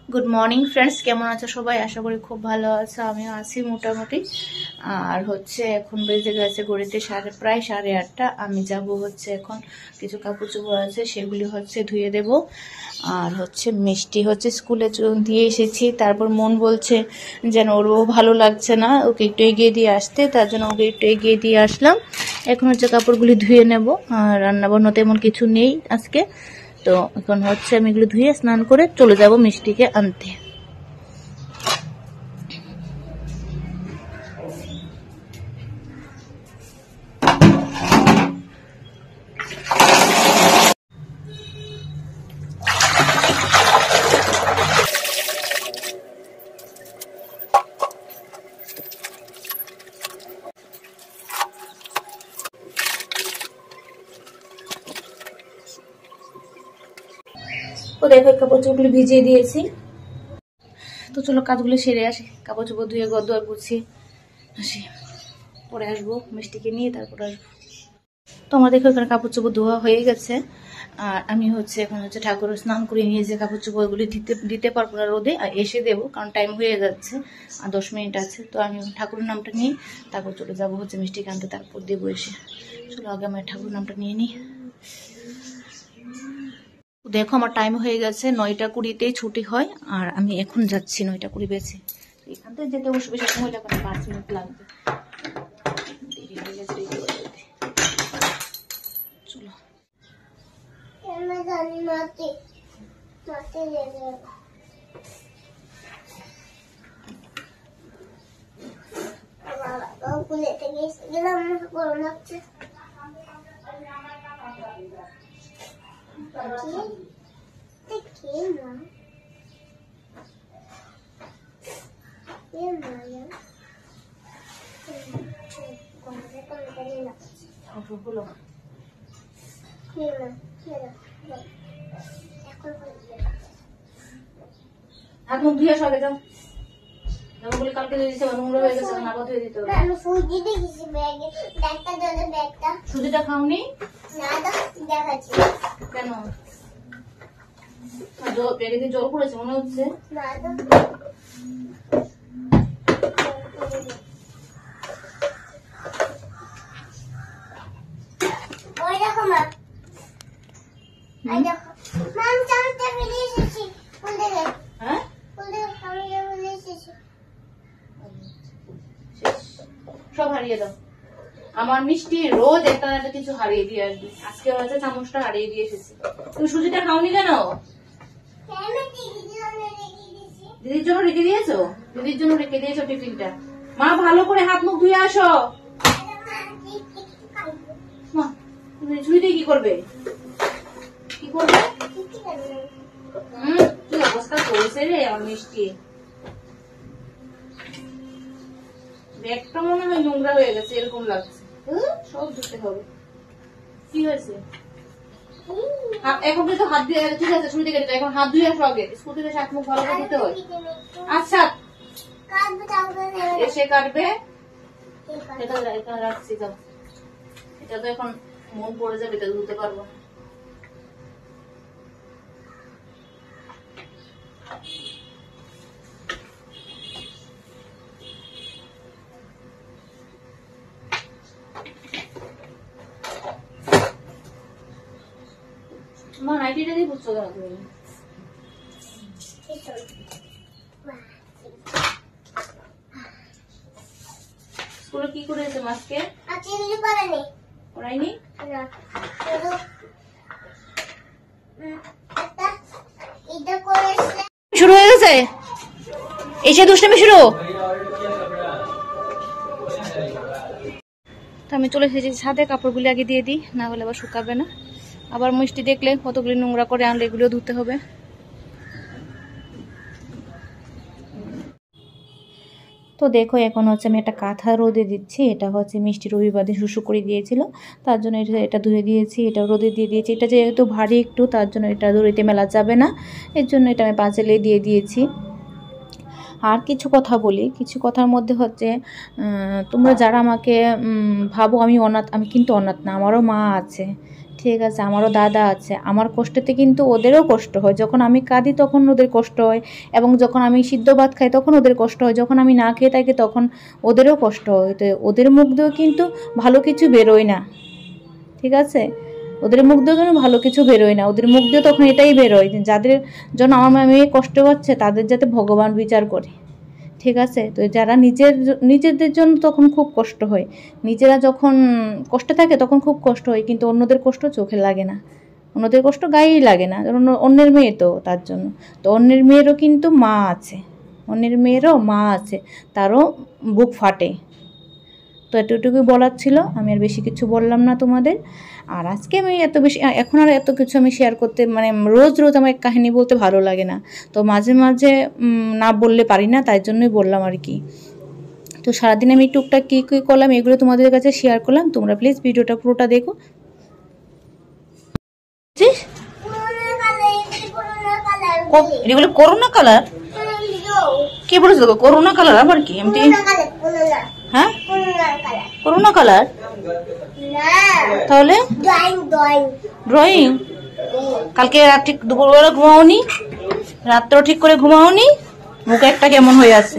Good morning friends, কেমন আছো সবাই? আশা করি খুব ভালো আছো, আমিও আছি মোটামুটি। আর এখন বেজে গেছে ঘড়িতে প্রায় 8:30। আমি যাব এখন কিছু কাপড় চোপড় আছে, সেগুলি ধুয়ে দেব। আর মিষ্টি স্কুলে দিয়ে এসেছি, তারপর মন বলছে যেন ওরও ভালো লাগছে না, ওকে একটু এগিয়ে দিয়ে আসতে, তার জন্য ওকে একটু এগিয়ে দিয়ে আসলাম। এখন কাপড়গুলি ধুয়ে নেব। আর রান্নাবান্না তেমন কিছু নেই আজকে, তো এখন আমি এগুলো ধুয়ে স্নান করে চলে যাব মিষ্টিকে আনতে। তো দেখো কাপড় চোপড়গুলো ভিজিয়ে দিয়েছি, তো চলো কাজগুলো সেরে আসি। কাপড় চোপড় ধুয়ে ঘর দুয়ার গুছিয়ে আসি, পরে আসবো মিষ্টিকে নিয়ে, তারপর আসবো। তো আমার দেখো এখানে কাপড় চোপড় ধোয়া হয়ে গেছে। আর আমি এখন ঠাকুরের স্নান করে নিয়ে যে কাপড় চোপড়গুলি দিতে পারবো না রোদে, আর এসে দেবো, কারণ টাইম হয়ে যাচ্ছে আর 10 মিনিট আছে। তো আমি ঠাকুরের নামটা নিয়ে তারপর চলে যাবো মিষ্টিকে আনতে, তারপর দেবো এসে। চলো আগে আমার ঠাকুরের নামটা নিয়ে নিই। দেখো আমার টাইম হয়ে গেছে, 9:20-তেই ছুটি হয়, আর আমি এখন যাচ্ছি 9:20 বেজে। এখান থেকে যেতে অবশ্য বেশি সময় লাগবে না, 5 মিনিট লাগবে। চলো হাত মুখ ধুয়ে আসো, আগে যাও। জামাগুলি কালকে ধুয়ে দিতে নোংরা হয়ে গেছে, আবার ধুয়ে দিতে হবে। আমি সুজি দেখেছি ব্যাগে, ব্যাগটা ধরে ব্যাগটা। সুজিটা খাওনি? না তো দেখাচ্ছি। কেন? ব্যাগে দিয়ে জল পড়েছে মনে হচ্ছে। না তো ওই দেখো মা, এই দেখো মা, আমি চামচটা ফেলে এসেছি। কোন দিকে? হ্যাঁ কোন দিকে? আমি ফেলে এসেছি। সব হারিয়ে দাও। আমার মিষ্টি রোজ একটা না একটা কিছু হারিয়ে দিয়ে আসবে, আজকে চামচটা হারিয়ে দিয়ে এসেছি। তুমি সুজিটা খাওনি কেন? দিদির জন্য রেখে দিয়েছো? দিদির জন্য রেখে দিয়েছো টিফিনটা। মা ভালো করে হাত মুখ ধুয়ে আসো। মা তুমি ছুরি দিয়ে কি করবে? কি করবে? কি অবস্থা করেছে রে আমার মিষ্টি। ব্যাগটা মনে হয় নোংরা হয়ে গেছে, এরকম লাগছে। সব ধুতে হবে। কি হয়েছে? এখন কিন্তু হাত দিয়ে, ঠিক আছে ছুরি থেকে এখন হাত ধুয়ে আসো আগে। স্কুল থেকে হাত মুখ ভালো করে ধুতে হয়। আচ্ছা এসে কাটবে। এটা রাখছি, যাও। এটা তো এখন মন পড়ে যাবে, এটা ধুতে পারবো না। মা নাইটিটা দিয়ে বুঝছো কেন তুমি? স্কুলে কি করেছে মাসকে? পড়াইনি? শুরু হয়ে গেছে এসে দুষ্টামি শুরু। তো আমি চলে এসেছি ছাদে, কাপড়গুলি আগে দিয়ে দিই, না হলে আবার শুকাবে না। আবার মিষ্টি দেখলে কতগুলি নোংরা করে আনলে এগুলো ধুতে হবে। তো দেখো এখন আমি একটা কাঁথা রোদে দিচ্ছি। এটা মিষ্টি রবিবার দিন শুশু করে দিয়েছিল, তার জন্য এটা ধুয়ে দিয়েছি, এটা রোদে দিয়ে দিয়েছি। এটা যেহেতু ভারী একটু, তার জন্য এটা দড়িতে মেলা যাবে না, এর জন্য এটা আমি পাঁচালে দিয়ে দিয়েছি। আর কিছু কথা বলি, কিছু কথার মধ্যে তোমরা যারা আমাকে ভাবো আমি অনাথ, আমি কিন্তু অনাথ না, আমারও মা আছে, ঠিক আছে, আমারও দাদা আছে, আমার কষ্টতে কিন্তু ওদেরও কষ্ট হয়। যখন আমি কাঁদি তখন ওদের কষ্ট হয়, এবং যখন আমি সিদ্ধ ভাত খাই তখন ওদের কষ্ট হয়, যখন আমি না খেয়ে থাকি তখন ওদেরও কষ্ট হয়। তো ওদের মুখ দিয়েও কিন্তু ভালো কিছু বেরোয় না, ঠিক আছে? ওদের মুখ দিয়েও কিন্তু ভালো কিছু বেরোয় না, ওদের মুখ দিয়ে তখন এটাই বেরোয় যে যাদের জন্য আমার মেয়ে কষ্ট পাচ্ছে তাদের যাতে ভগবান বিচার করে, ঠিক আছে? তো যারা নিজেদের জন্য তখন খুব কষ্ট হয়, নিজেরা যখন কষ্টে থাকে তখন খুব কষ্ট হয়, কিন্তু অন্যদের কষ্ট চোখে লাগে না, অন্যদের কষ্ট গায়েই লাগে না। অন্যের মেয়ে তো, তার জন্য তো অন্যের মেয়েরও কিন্তু মা আছে, অন্যের মেয়েরও মা আছে, তারও বুক ফাটে। তো এতটুকুই বলার ছিল, আমি আর বেশি কিছু বললাম না তোমাদের। আর আজকে আমি এত বেশি এখন আর এত কিছু আমি শেয়ার করতে, মানে রোজ রোজ আমার কাহিনী বলতে ভালো লাগে না, তো মাঝে মাঝে না বললে পারি না, তাই জন্যই বললাম আর কি। তো সারাদিন আমি টুকটাক কী কী করলাম এগুলো তোমাদের কাছে শেয়ার করলাম, তোমরা প্লিজ ভিডিওটা পুরোটা দেখো। এগুলো করোনা কালার, কে বলেছে করোনা কালার? আবার কি এমনি? হ্যাঁ, করোনা কালার, তাহলে ড্রয়িং। কালকে ঠিক দুপুরবেলা ঘুমাওনি, রাত্র ঠিক করে ঘুমাওনি, মুখে একটা কেমন হয়ে আছে।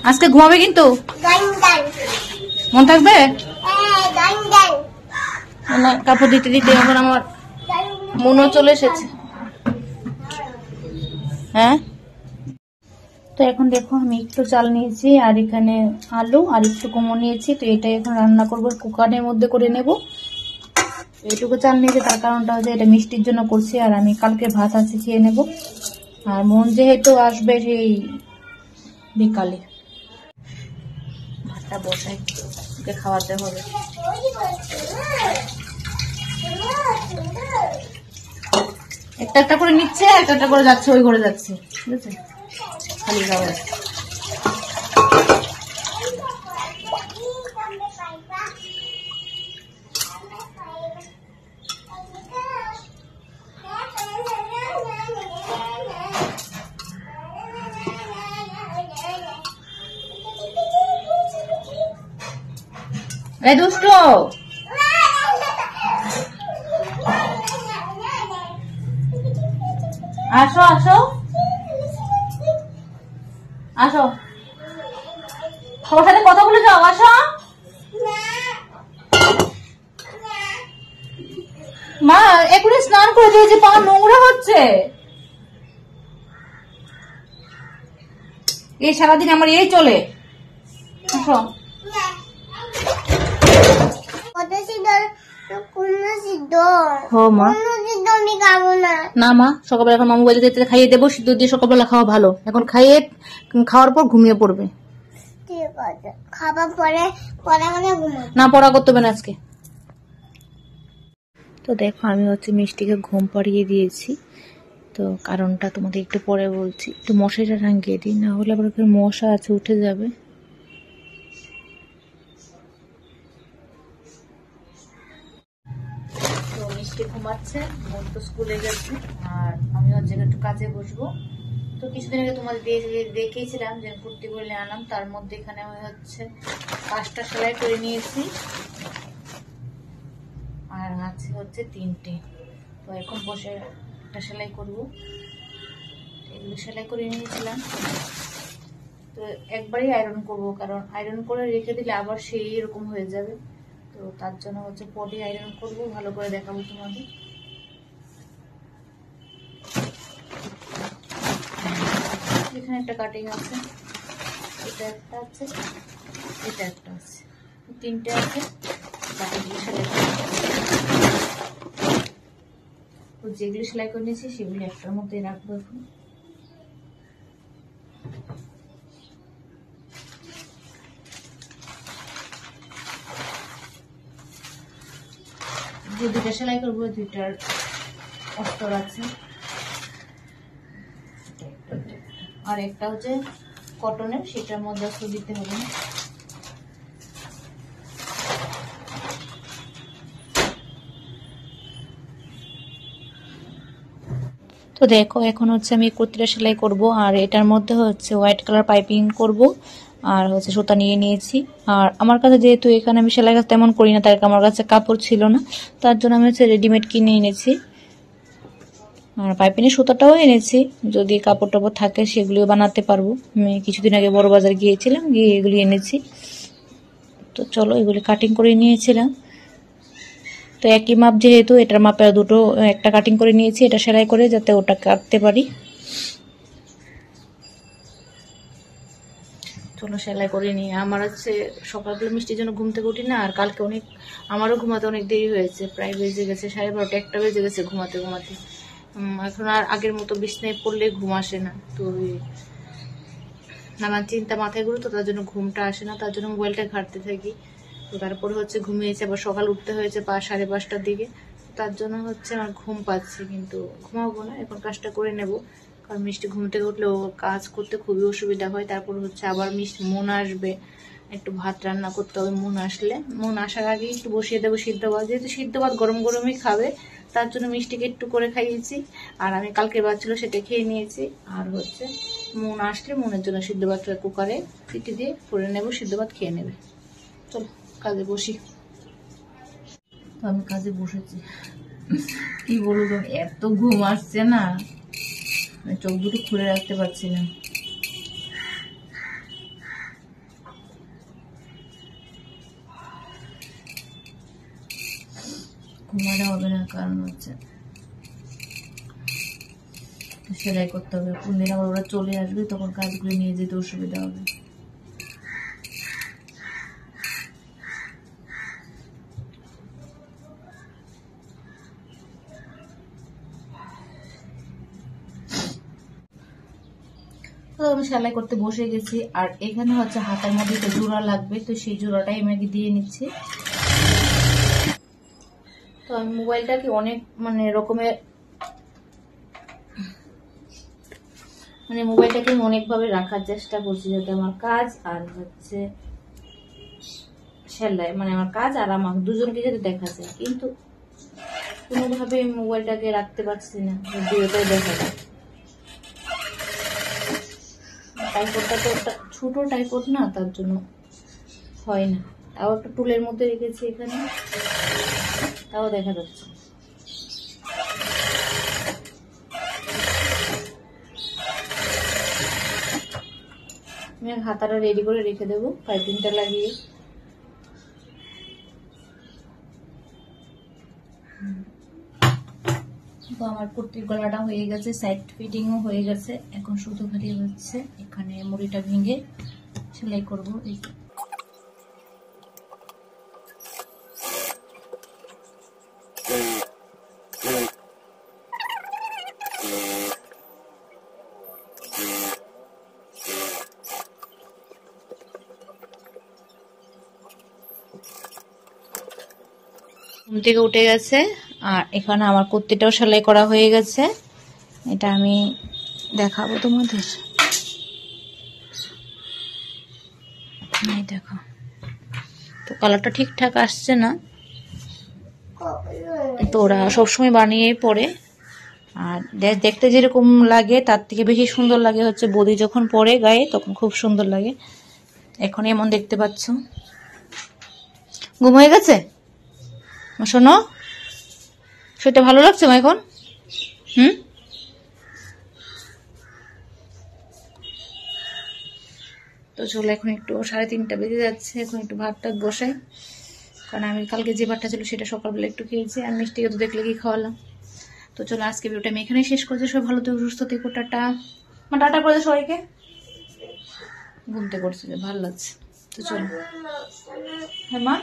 আজকে ঘুমাবে কিন্তু, মন থাকবে না? কাপড় দিতে দিতে এখন আমার মনও চলে এসেছে। হ্যাঁ, তো এখন দেখো আমি একটু চাল নিয়েছি, আর এখানে আলু আর একটু কুমড়ো নিয়েছি। তো এটা এখন রান্না করবো, কুকারের মধ্যে করে নেব। এইটুকু চাল নিয়েছি, তার কারণটা হচ্ছে এটা মিষ্টির জন্য করছি, আর আমি কালকে ভাত আছে খেয়ে নেব। আর মন যেহেতু আসবে সেই বিকালে, ভাতটা বসাই, ওকে খাওয়াতে হবে। একটা একটা করে নিচ্ছে, একটা একটা করে যাচ্ছে, ওই ঘরে যাচ্ছে, ঠিক আছে? খালি খাবার। এই দুষ্ট, আসো আসো আসো, সবার সাথে কথা বলে যাও, আসো। মা এখনই স্নান করে দিয়েছে, পা নোংরা হচ্ছে। এই সারাদিন আমার এই চলে। আসো, না মা, সকালবেলা এখন মামু বাড়িতে যেতে খাইয়ে দেবো, সিদ্ধ দিয়ে সকালবেলা খাওয়া ভালো। এখন খাওয়ার পর ঘুমিয়ে পড়বে, খাবার পরে না পড়া করতে হবে না আজকে। তো দেখো আমি হচ্ছে মিষ্টিকে ঘুম পাড়িয়ে দিয়েছি, তো কারণটা তোমাদের একটু পরে বলছি। একটু মশারিটা টাঙিয়ে দিই, না হলে আবার মশা আছে উঠে যাবে। তো মিষ্টি ঘুমাচ্ছে, বোন তো স্কুলে গেছে, আর আমি হচ্ছে একটু কাজে বসবো। তো কিছুদিন আগে তোমাদের দেখিয়েছিলাম যে কুর্তি বলে আনলাম, তার মধ্যে এখানে আমি হচ্ছে 5টা সেলাই করে নিয়েছি, আর আছে হচ্ছে 3টে। তো এখন বসে একটা সেলাই করবো, এগুলো সেলাই করে নিয়েছিলাম। তো একবারই আয়রন করব, কারণ আয়রন করে রেখে দিলে আবার সেই এরকম হয়ে যাবে। তো তার জন্য হচ্ছে পরে আয়রন করব, ভালো করে দেখাবো তোমাদের। এখানে একটা কাটিং আছে, এটা একটা আছে, এটা একটা আছে, 3টে আছে। যেগুলো সেলাই করে নিয়েছি সেগুলি একটার মধ্যে রাখবো। এখন যে 2টা সেলাই করবো, 2টার অস্ত্র আছে, আর একটা হচ্ছে কটনের, সেটার মধ্যে অস্ত্র দিতে হবে। তো দেখো এখন হচ্ছে আমি কুর্তিটা সেলাই করব, আর এটার মধ্যে হচ্ছে হোয়াইট কালার পাইপিং করব, আর হচ্ছে সুতা নিয়ে নিয়েছি। আর আমার কাছে যেহেতু এখানে আমি সেলাই কাজ তেমন করি না, তাই আমার কাছে কাপড় ছিল না, তার জন্য আমি হচ্ছে রেডিমেড কিনে এনেছি। আর পাইপিনের সুতাটাও এনেছি, যদি কাপড় টাপড় থাকে সেগুলিও বানাতে পারবো। আমি কিছুদিন আগে বড় বাজার গিয়েছিলাম, গিয়ে এগুলি এনেছি। তো চলো এগুলি কাটিং করে নিয়েছিলাম। তো একই মাপ যেহেতু, এটার মাপে দুটো একটা কাটিং করে নিয়েছি, এটা সেলাই করে যাতে ওটা কাটতে পারি। চলো সেলাই করে নিই। আমার হচ্ছে সকালবেলা মিষ্টির জন্য ঘুম থেকে উঠি না, আর কালকে আমারও ঘুমাতে অনেক দেরি হয়েছে, প্রায় বেজে গেছে 12:30 একটা বেজে গেছে ঘুমাতে ঘুমাতে। এখন আর আগের মতো বিছনায় পড়লে ঘুম আসে না, তো আমার চিন্তা মাথায় ঘুরে, তো তার জন্য ঘুমটা আসে না, তার জন্য মোবাইলটা ঘাঁটতে থাকি। তো তারপরে হচ্ছে ঘুমিয়েছে, আবার সকাল উঠতে হয়েছে 5-5:30টার দিকে, তার জন্য হচ্ছে আমার ঘুম পাচ্ছে, কিন্তু ঘুমাবো না, এখন কাজটা করে নেব। কারণ মিষ্টি ঘুম থেকে উঠলে ও কাজ করতে খুবই অসুবিধা হয়। তারপর হচ্ছে আবার মন আসবে, একটু ভাত রান্না করতে হবে। মন আসার আগে একটু বসিয়ে দেবো সিদ্ধ ভাত, যেহেতু সিদ্ধ ভাত গরম গরমই খাবে, তার জন্য মিষ্টিকে একটু করে খাইয়েছি। আর আমি কালকে ভাত ছিল সেটা খেয়ে নিয়েছি। আর হচ্ছে মন আসলে মনের জন্য সিদ্ধ ভাতটা কুকারে সিটি দিয়ে করে নেব, সিদ্ধ ভাত খেয়ে নেবে। চলো কাজে বসি। তো আমি কাজে বসেছি, কি বলবো, এত ঘুম আসছে না, চোখ দুটো খুলে রাখতে পারছি না। ঘুমানো হবে না, কারণ হচ্ছে সেলাই করতে হবে। কোনদিন আবার ওরা চলে আসবে, তখন কাজগুলো নিয়ে যেতে অসুবিধা হবে। তো আমি সেলাই করতে বসে গেছি। আর এখানে হচ্ছে হাতের মধ্যে তো জোড়া লাগবে, তো সেই জোড়াটাই আমি আগে দিয়ে নিচ্ছি। তো আমি মোবাইলটাকে অনেক মোবাইলটাকে অনেকভাবে রাখার চেষ্টা করছি, যাতে আমার কাজ আর হচ্ছে সেলাই, আমার কাজ আর আমার দুজনকে যাতে দেখা যায়, কিন্তু কোনোভাবে মোবাইলটাকে রাখতে পারছি না, দুটোটাই দেখা যায়। টাইপডটা তো একটা ছোট টাইপড না, তার জন্য হয় না। তাও একটা টুলের মধ্যে রেখেছি এখানে, তাও দেখা যাচ্ছে। আমি হাতাটা রেডি করে রেখে দেবো, পাইপিংটা লাগিয়ে। তো আমার কুর্তির গলাটা হয়ে গেছে, সাইড ফিটিংও হয়ে গেছে, এখন শুধু খালি হচ্ছে এখানে মুড়িটা ভেঙে সেলাই করবো। ঘুম থেকে উঠে গেছে, আর এখানে আমার কুর্তিটাও সেলাই করা হয়ে গেছে। এটা আমি দেখাবো তোমাদের, দেখো। তো কালারটা ঠিকঠাক আসছে না, তো ওরা সবসময় বানিয়ে পরে, আর দেখতে যেরকম লাগে তার থেকে বেশি সুন্দর লাগে হচ্ছে বডি যখন পরে গায়ে, তখন খুব সুন্দর লাগে। এখন এমন দেখতে পাচ্ছ। ঘুম হয়ে গেছে শোনো, সেটা ভালো লাগছে মা এখন? তো চলো এখন একটু 3:30 বেজে যাচ্ছে, এখন একটু ভাতটা বসাই, কারণ আমি কালকে যে ভাতটা ছিল সেটা সকালবেলা একটু খেয়েছি, আর মিষ্টিকে তো দেখলে কি খাওয়ালাম। তো চলো আজকে ভিডিওটা আমি এখানেই শেষ করছি। সবাই ভালো থেকো, সুস্থ থেকো, টাটা। টাটা করে সবাইকে, ঘুমতে করছে, ভালো লাগছে। তো চলো, হ্যাঁ মা।